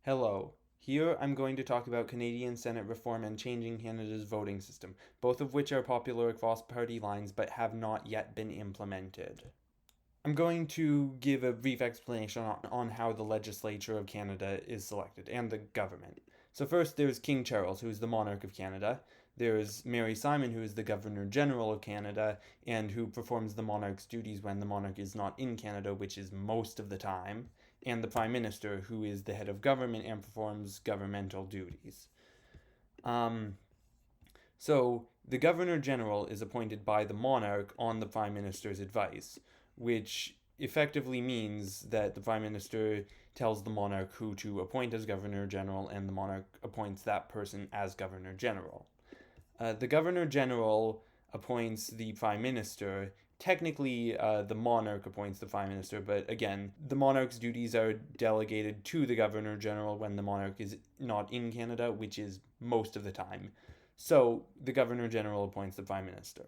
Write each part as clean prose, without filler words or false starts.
Hello. Here I'm going to talk about Canadian Senate reform and changing Canada's voting system, both of which are popular across party lines but have not yet been implemented. I'm going to give a brief explanation on how the legislature of Canada is selected and the government. So, first, there's King Charles, who is the monarch of Canada. There's Mary Simon, who is the Governor General of Canada and who performs the monarch's duties when the monarch is not in Canada, which is most of the time. And the Prime Minister, who is the head of government and performs governmental duties. Um, so, the Governor General is appointed by the monarch on the Prime Minister's advice, which effectively means that the Prime Minister tells the monarch who to appoint as Governor General, and the monarch appoints that person as Governor General. The Governor General appoints the Prime Minister. Technically, the monarch appoints the Prime Minister, but again, the monarch's duties are delegated to the Governor General when the monarch is not in Canada, which is most of the time. So, the Governor General appoints the Prime Minister.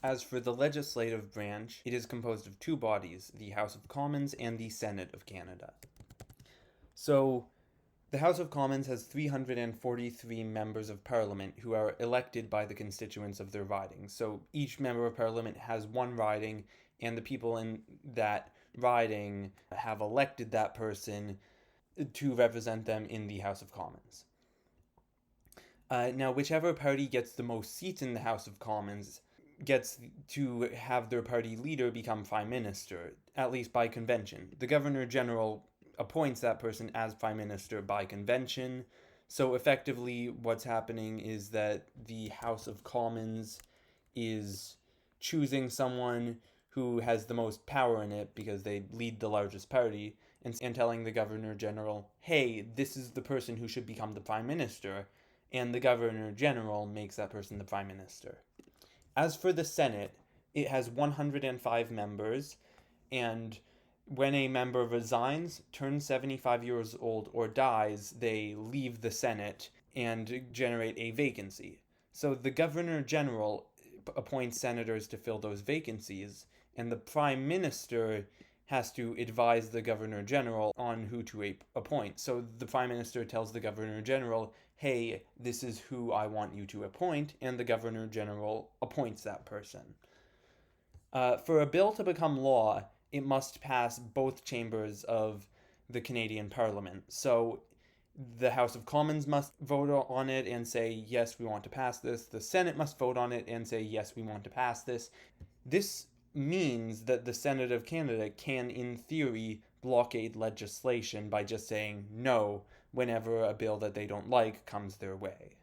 As for the legislative branch, it is composed of two bodies, the House of Commons and the Senate of Canada. So, the House of Commons has 343 members of Parliament who are elected by the constituents of their ridings. So each member of Parliament has one riding, and the people in that riding have elected that person to represent them in the House of Commons. Now, whichever party gets the most seats in the House of Commons gets to have their party leader become Prime Minister, at least by convention. The Governor General appoints that person as Prime Minister by convention. So effectively, what's happening is that the House of Commons is choosing someone who has the most power in it because they lead the largest party, and telling the Governor General, hey, this is the person who should become the Prime Minister, and the Governor General makes that person the Prime Minister. As for the Senate, it has 105 members, and when a member resigns, turns 75 years old, or dies, they leave the Senate and generate a vacancy. So the Governor General appoints senators to fill those vacancies, and the Prime Minister has to advise the Governor General on who to appoint. So the Prime Minister tells the Governor General, hey, this is who I want you to appoint, and the Governor General appoints that person. For a bill to become law, it must pass both chambers of the Canadian Parliament. So the House of Commons must vote on it and say, yes, we want to pass this. The Senate must vote on it and say, yes, we want to pass this. This means that the Senate of Canada can, in theory, blockade legislation by just saying no whenever a bill that they don't like comes their way.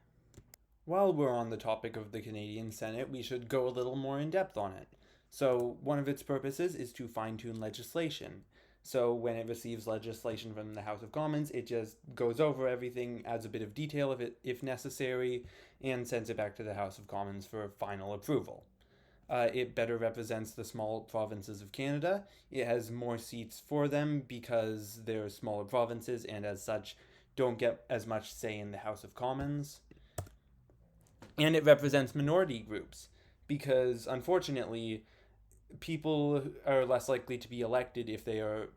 While we're on the topic of the Canadian Senate, we should go a little more in depth on it. So, one of its purposes is to fine-tune legislation. So, when it receives legislation from the House of Commons, it just goes over everything, adds a bit of detail if necessary, and sends it back to the House of Commons for final approval. It better represents the small provinces of Canada. It has more seats for them because they're smaller provinces and, as such, don't get as much say in the House of Commons. And it represents minority groups because, unfortunately, people are less likely to be elected if they are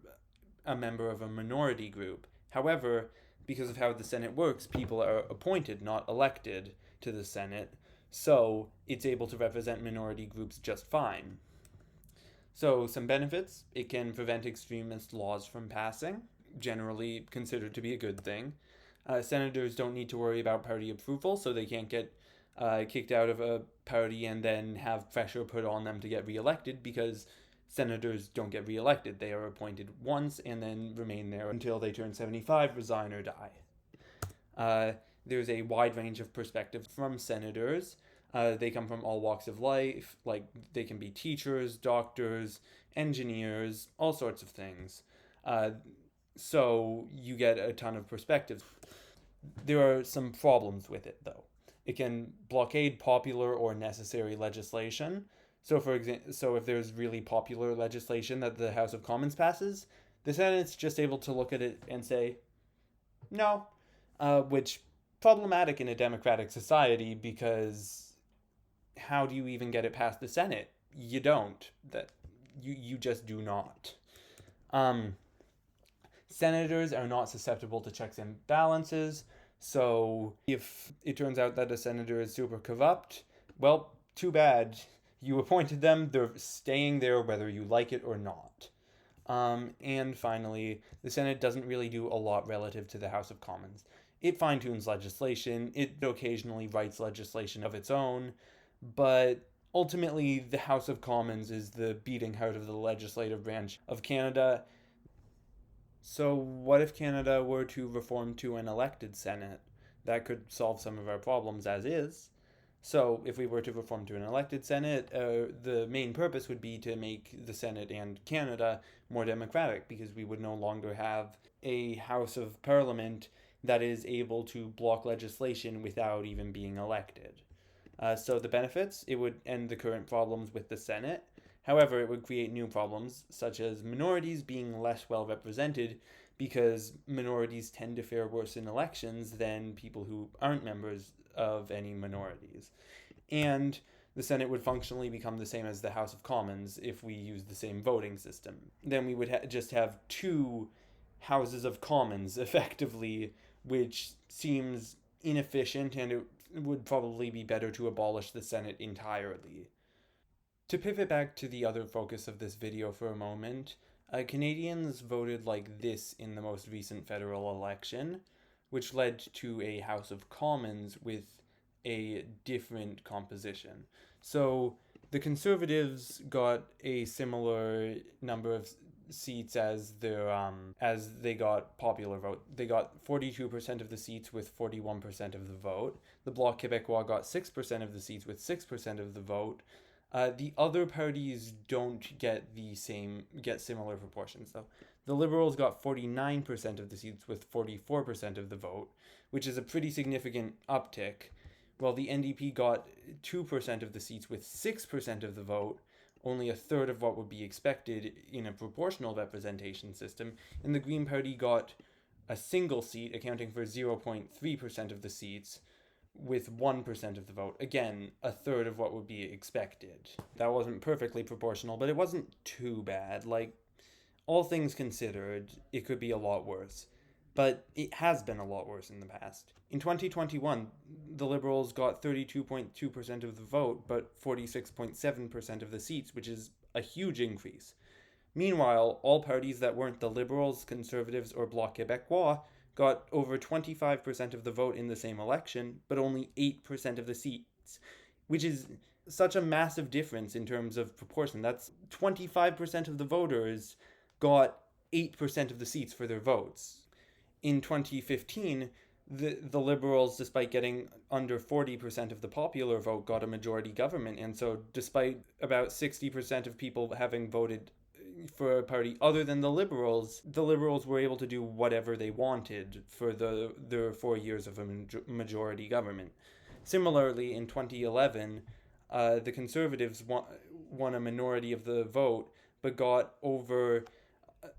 a member of a minority group. However, because of how the Senate works, people are appointed, not elected, to the Senate, so it's able to represent minority groups just fine. So, some benefits: it can prevent extremist laws from passing, generally considered to be a good thing. Senators don't need to worry about party approval, so they can't get kicked out of a party and then have pressure put on them to get reelected, because senators don't get reelected. They are appointed once and then remain there until they turn 75, resign, or die. There's a wide range of perspectives from senators. They come from all walks of life, like they can be teachers, doctors, engineers, all sorts of things. So you get a ton of perspectives. There are some problems with it, though. It can blockade popular or necessary legislation. So, for example, if there's really popular legislation that the House of Commons passes, the Senate's just able to look at it and say, no, which problematic in a democratic society, because how do you even get it past the Senate? You don't. You just do not. Senators are not susceptible to checks and balances, so if it turns out that a senator is super corrupt, well, too bad. You appointed them, they're staying there whether you like it or not. And finally, the Senate doesn't really do a lot relative to the House of Commons. It fine tunes legislation, it occasionally writes legislation of its own, but ultimately, the House of Commons is the beating heart of the legislative branch of Canada. So, what if Canada were to reform to an elected Senate? That could solve some of our problems as is. So, if we were to reform to an elected Senate, the main purpose would be to make the Senate and Canada more democratic, because we would no longer have a House of Parliament that is able to block legislation without even being elected. So, the benefits, it would end the current problems with the Senate. However, it would create new problems, such as minorities being less well represented, because minorities tend to fare worse in elections than people who aren't members of any minorities. And the Senate would functionally become the same as the House of Commons if we used the same voting system. Then we would just have two Houses of Commons, effectively, which seems inefficient, and it would probably be better to abolish the Senate entirely. To pivot back to the other focus of this video for a moment, Canadians voted like this in the most recent federal election, which led to a House of Commons with a different composition. So the Conservatives got a similar number of seats as they got popular vote. They got 42% of the seats with 41% of the vote. The Bloc Québécois got 6% of the seats with 6% of the vote. The other parties don't get similar proportions though. The Liberals got 49% of the seats with 44% of the vote, which is a pretty significant uptick, while the NDP got 2% of the seats with 6% of the vote, only a third of what would be expected in a proportional representation system, and the Green Party got a single seat, accounting for 0.3% of the seats, with 1% of the vote. Again, a third of what would be expected. That wasn't perfectly proportional, but it wasn't too bad. Like, all things considered, it could be a lot worse. But it has been a lot worse in the past. In 2021, the Liberals got 32.2% of the vote, but 46.7% of the seats, which is a huge increase. Meanwhile, all parties that weren't the Liberals, Conservatives, or Bloc Québécois got over 25% of the vote in the same election, but only 8% of the seats, which is such a massive difference in terms of proportion. That's 25% of the voters got 8% of the seats for their votes. In 2015, the Liberals, despite getting under 40% of the popular vote, got a majority government. And so despite about 60% of people having voted for a party other than the Liberals were able to do whatever they wanted for their 4 years of a majority government. Similarly, in 2011, the Conservatives won a minority of the vote, but got over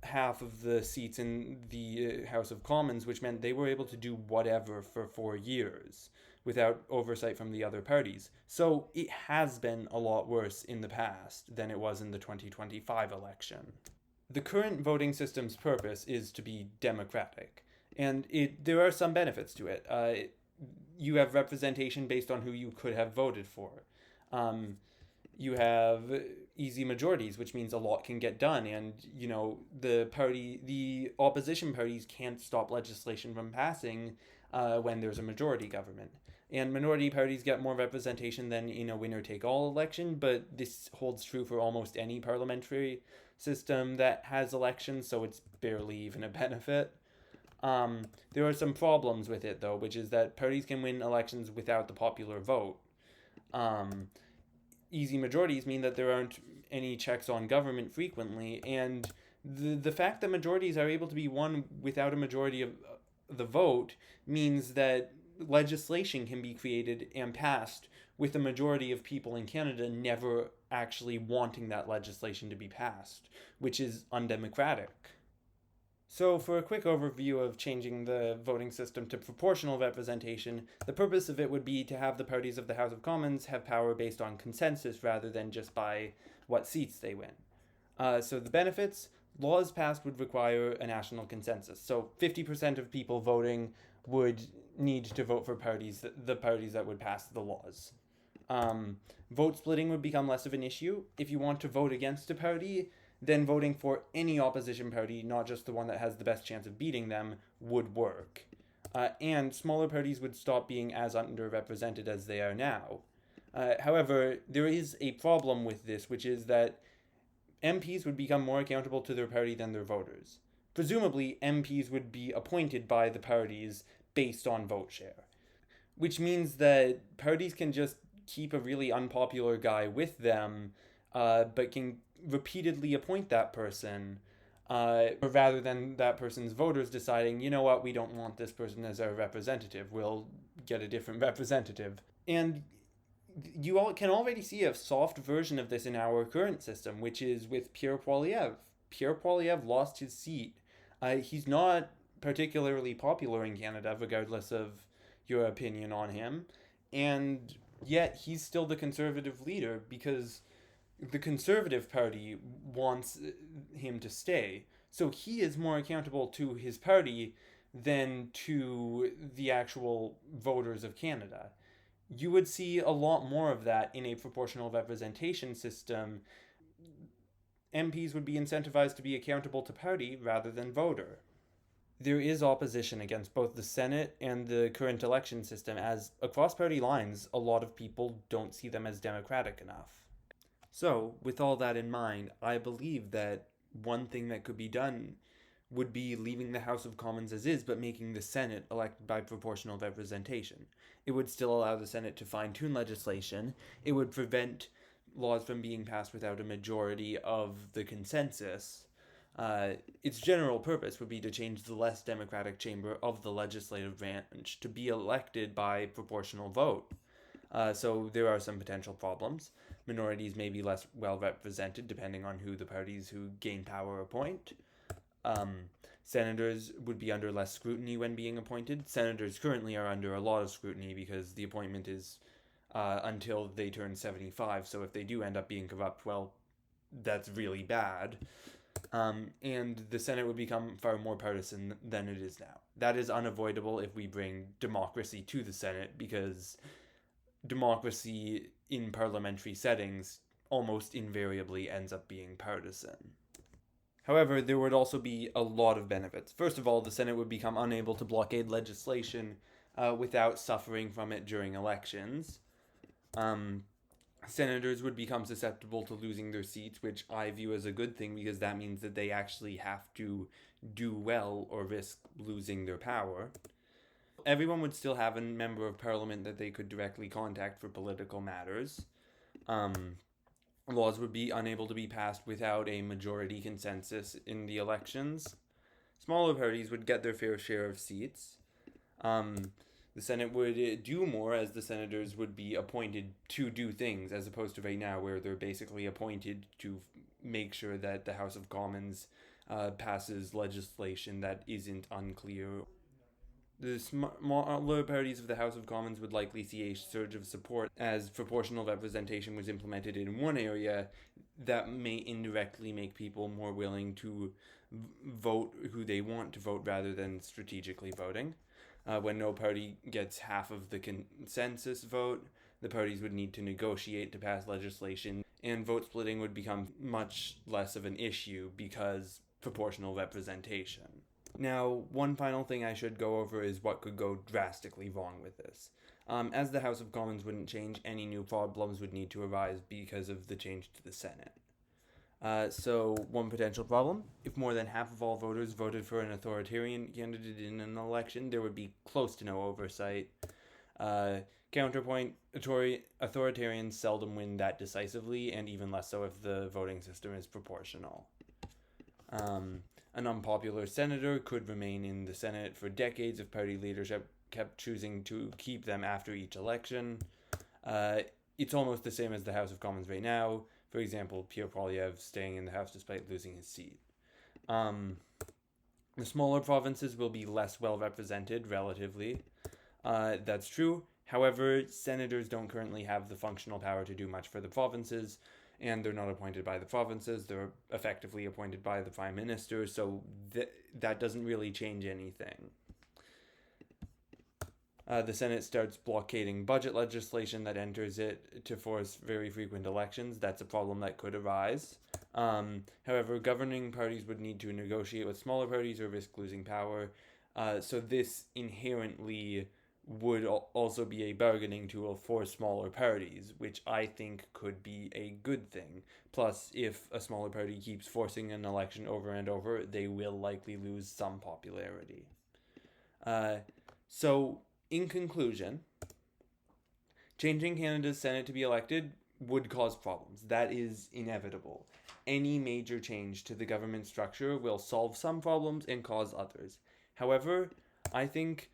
half of the seats in the House of Commons, which meant they were able to do whatever for 4 years without oversight from the other parties. So it has been a lot worse in the past than it was in the 2025 election. The current voting system's purpose is to be democratic, and there are some benefits to it. You have representation based on who you could have voted for. You have easy majorities, which means a lot can get done, and the opposition parties can't stop legislation from passing when there's a majority government. And minority parties get more representation than in a winner-take-all election, but this holds true for almost any parliamentary system that has elections, so it's barely even a benefit. There are some problems with it, though, which is that parties can win elections without the popular vote. Easy majorities mean that there aren't any checks on government frequently, and the fact that majorities are able to be won without a majority of the vote means that legislation can be created and passed with a majority of people in Canada never actually wanting that legislation to be passed, which is undemocratic. So, for a quick overview of changing the voting system to proportional representation, the purpose of it would be to have the parties of the House of Commons have power based on consensus rather than just by what seats they win. So the benefits, Laws passed would require a national consensus. So 50% of people voting would need to vote for the parties that would pass the laws. Vote splitting would become less of an issue. If you want to vote against a party, then voting for any opposition party, not just the one that has the best chance of beating them, would work. And smaller parties would stop being as underrepresented as they are now. However, there is a problem with this, which is that MPs would become more accountable to their party than their voters. Presumably, MPs would be appointed by the parties based on vote share, which means that parties can just keep a really unpopular guy with them, but can repeatedly appoint that person, rather than that person's voters deciding, you know what, we don't want this person as our representative, we'll get a different representative. And you all can already see a soft version of this in our current system, which is with Pierre Poilievre. Pierre Poilievre lost his seat. He's not particularly popular in Canada, regardless of your opinion on him, and yet he's still the Conservative leader because the Conservative Party wants him to stay. So he is more accountable to his party than to the actual voters of Canada. You would see a lot more of that in a proportional representation system. MPs would be incentivized to be accountable to party rather than voter. There is opposition against both the Senate and the current election system, as across party lines, a lot of people don't see them as democratic enough. So, with all that in mind, I believe that one thing that could be done would be leaving the House of Commons as is, but making the Senate elected by proportional representation. It would still allow the Senate to fine-tune legislation. It would prevent laws from being passed without a majority of the consensus. Its general purpose would be to change the less democratic chamber of the legislative branch to be elected by proportional vote. So there are some potential problems. Minorities may be less well represented depending on who the parties who gain power appoint. Senators would be under less scrutiny when being appointed. Senators currently are under a lot of scrutiny because the appointment is until they turn 75, so if they do end up being corrupt, well, that's really bad. And the Senate would become far more partisan than it is now. That is unavoidable if we bring democracy to the Senate, because democracy in parliamentary settings almost invariably ends up being partisan. However, there would also be a lot of benefits. First of all, the Senate would become unable to blockade legislation without suffering from it during elections. Senators would become susceptible to losing their seats, which I view as a good thing because that means that they actually have to do well or risk losing their power. Everyone would still have a member of parliament that they could directly contact for political matters. Laws would be unable to be passed without a majority consensus in the elections. Smaller parties would get their fair share of seats. The Senate would do more, as the senators would be appointed to do things, as opposed to right now where they're basically appointed to make sure that the House of Commons passes legislation that isn't unclear. The smaller parties of the House of Commons would likely see a surge of support as proportional representation was implemented in one area that may indirectly make people more willing to vote who they want to vote rather than strategically voting. When no party gets half of the consensus vote, the parties would need to negotiate to pass legislation, and vote splitting would become much less of an issue because proportional representation. Now, one final thing I should go over is what could go drastically wrong with this. As the House of Commons wouldn't change, any new problems would need to arise because of the change to the Senate. So, one potential problem, if more than half of all voters voted for an authoritarian candidate in an election, there would be close to no oversight. Counterpoint, authoritarians seldom win that decisively, and even less so if the voting system is proportional. An unpopular senator could remain in the Senate for decades if party leadership kept choosing to keep them after each election. It's almost the same as the House of Commons right now. For example, Pierre Poilievre staying in the House despite losing his seat. The smaller provinces will be less well represented relatively. That's true. However, senators don't currently have the functional power to do much for the provinces. and they're not appointed by the provinces, they're effectively appointed by the prime minister, so that doesn't really change anything. The Senate starts blockading budget legislation that enters it to force very frequent elections. That's a problem that could arise. However, governing parties would need to negotiate with smaller parties or risk losing power. So this inherently would also be a bargaining tool for smaller parties, which I think could be a good thing. Plus, if a smaller party keeps forcing an election over and over, they will likely lose some popularity. So, in conclusion, changing Canada's Senate to be elected would cause problems. That is inevitable. Any major change to the government structure will solve some problems and cause others. However, I think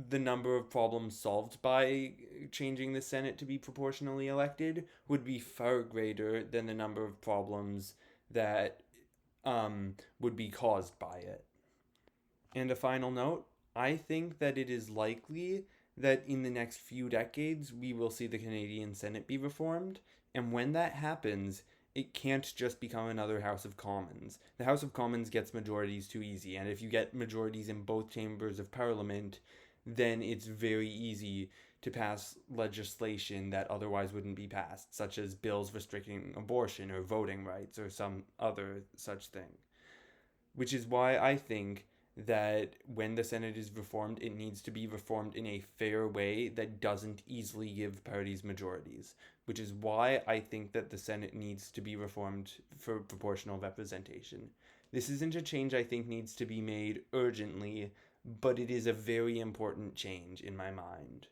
the number of problems solved by changing the Senate to be proportionally elected would be far greater than the number of problems that would be caused by it. And a final note, I think that it is likely that in the next few decades we will see the Canadian Senate be reformed, and when that happens, it can't just become another House of Commons. The House of Commons gets majorities too easy, and if you get majorities in both chambers of Parliament, then it's very easy to pass legislation that otherwise wouldn't be passed, such as bills restricting abortion or voting rights or some other such thing. Which is why I think that when the Senate is reformed, it needs to be reformed in a fair way that doesn't easily give parties majorities, which is why I think that the Senate needs to be reformed for proportional representation. This isn't a change I think needs to be made urgently, but it is a very important change in my mind.